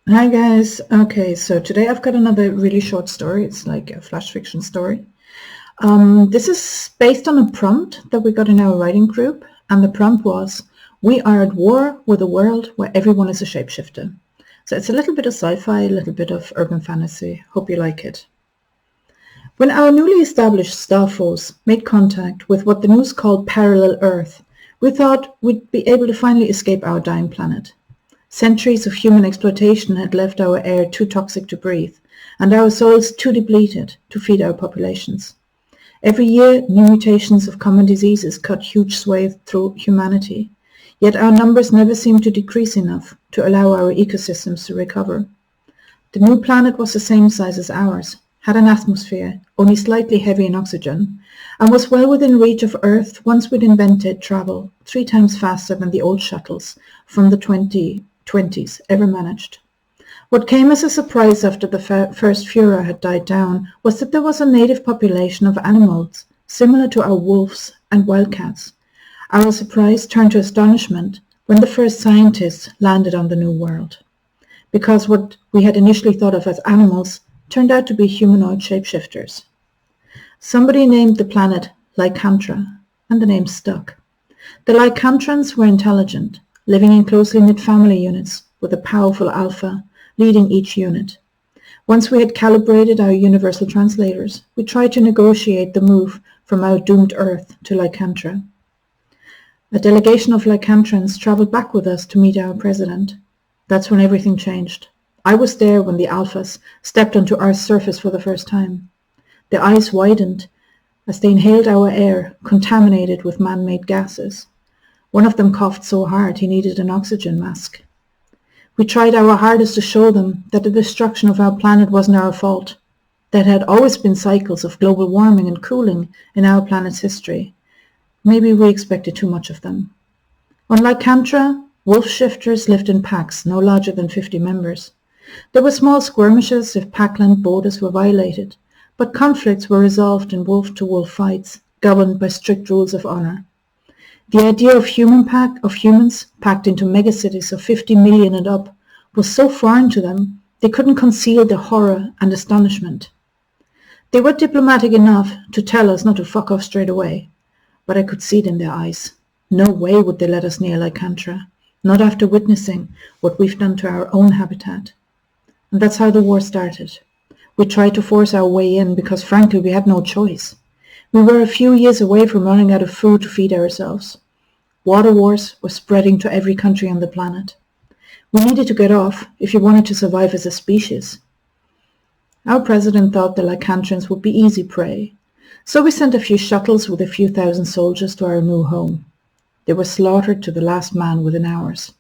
Hi guys. Okay, so today I've got another really short story. It's like a flash fiction story. This is based on a prompt that we got in our writing group, and the prompt was, "We are at war with a world where everyone is a shapeshifter." So it's a little bit of sci-fi, a little bit of urban fantasy. Hope you like it. When our newly established star force made contact with what the news called parallel Earth, we thought we'd be able to finally escape our dying planet. Centuries of human exploitation had left our air too toxic to breathe, and our soils too depleted to feed our populations. Every year, new mutations of common diseases cut huge swathes through humanity, yet our numbers never seemed to decrease enough to allow our ecosystems to recover. The new planet was the same size as ours, had an atmosphere, only slightly heavy in oxygen, and was well within reach of Earth once we'd invented travel 3 times faster than the old shuttles from the 2020s ever managed. What came as a surprise after the first furor had died down was that there was a native population of animals similar to our wolves and wildcats. Our surprise turned to astonishment when the first scientists landed on the new world, because what we had initially thought of as animals turned out to be humanoid shapeshifters. Somebody named the planet Lycantra, and the name stuck. The Lycantrans were intelligent, living in closely knit family units with a powerful alpha leading each unit. Once we had calibrated our universal translators, we tried to negotiate the move from our doomed Earth to Lycantra. A delegation of Lycantrans traveled back with us to meet our president. That's when everything changed. I was there when the alphas stepped onto Earth's surface for the first time. Their eyes widened as they inhaled our air, contaminated with man-made gases. One of them coughed so hard he needed an oxygen mask. We tried our hardest to show them that the destruction of our planet wasn't our fault. There had always been cycles of global warming and cooling in our planet's history. Maybe we expected too much of them. On Lycantra, wolf shifters lived in packs no larger than 50 members. There were small skirmishes if packland borders were violated, but conflicts were resolved in wolf-to-wolf fights, governed by strict rules of honor. The idea of humans packed into megacities of 50 million and up was so foreign to them they couldn't conceal their horror and astonishment. They were diplomatic enough to tell us not to fuck off straight away, but I could see it in their eyes. No way would they let us near Lycantra, not after witnessing what we've done to our own habitat. And that's how the war started. We tried to force our way in because frankly we had no choice. We were a few years away from running out of food to feed ourselves. Water wars were spreading to every country on the planet. We needed to get off if you wanted to survive as a species. Our president thought the Lycantrans would be easy prey, so we sent a few shuttles with a few thousand soldiers to our new home. They were slaughtered to the last man within hours.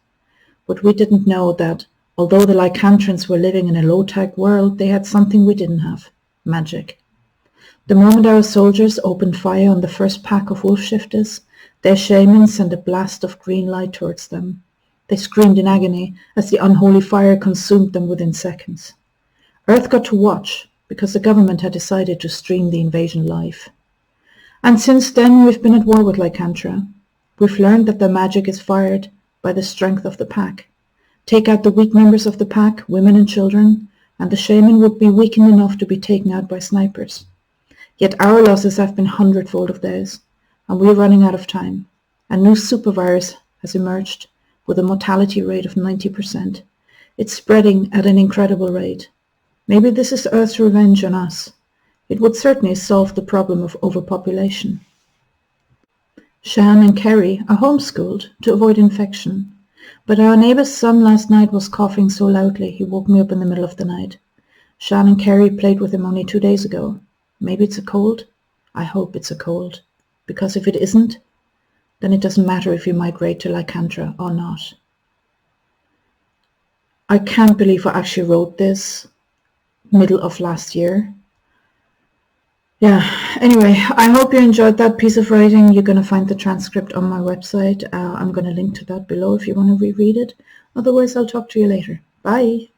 But we didn't know that, although the Lycantrans were living in a low-tech world, they had something we didn't have: magic. The moment our soldiers opened fire on the first pack of wolf shifters, their shamans sent a blast of green light towards them. They screamed in agony as the unholy fire consumed them within seconds. Earth got to watch because the government had decided to stream the invasion live. And since then we've been at war with Lycantra. We've learned that their magic is fired by the strength of the pack. Take out the weak members of the pack, women and children, and the shaman would be weakened enough to be taken out by snipers. Yet our losses have been hundredfold of theirs, and we're running out of time. A new supervirus has emerged with a mortality rate of 90%. It's spreading at an incredible rate. Maybe this is Earth's revenge on us. It would certainly solve the problem of overpopulation. Shan and Kerry are homeschooled to avoid infection, but our neighbor's son last night was coughing so loudly he woke me up in the middle of the night. Shan and Kerry played with him only 2 days ago. Maybe it's a cold? I hope it's a cold, because if it isn't, then it doesn't matter if you migrate to Lycantra or not. I can't believe I actually wrote this middle of last year. Yeah, anyway, I hope you enjoyed that piece of writing. You're going to find the transcript on my website. I'm going to link to that below if you want to reread it. Otherwise, I'll talk to you later. Bye.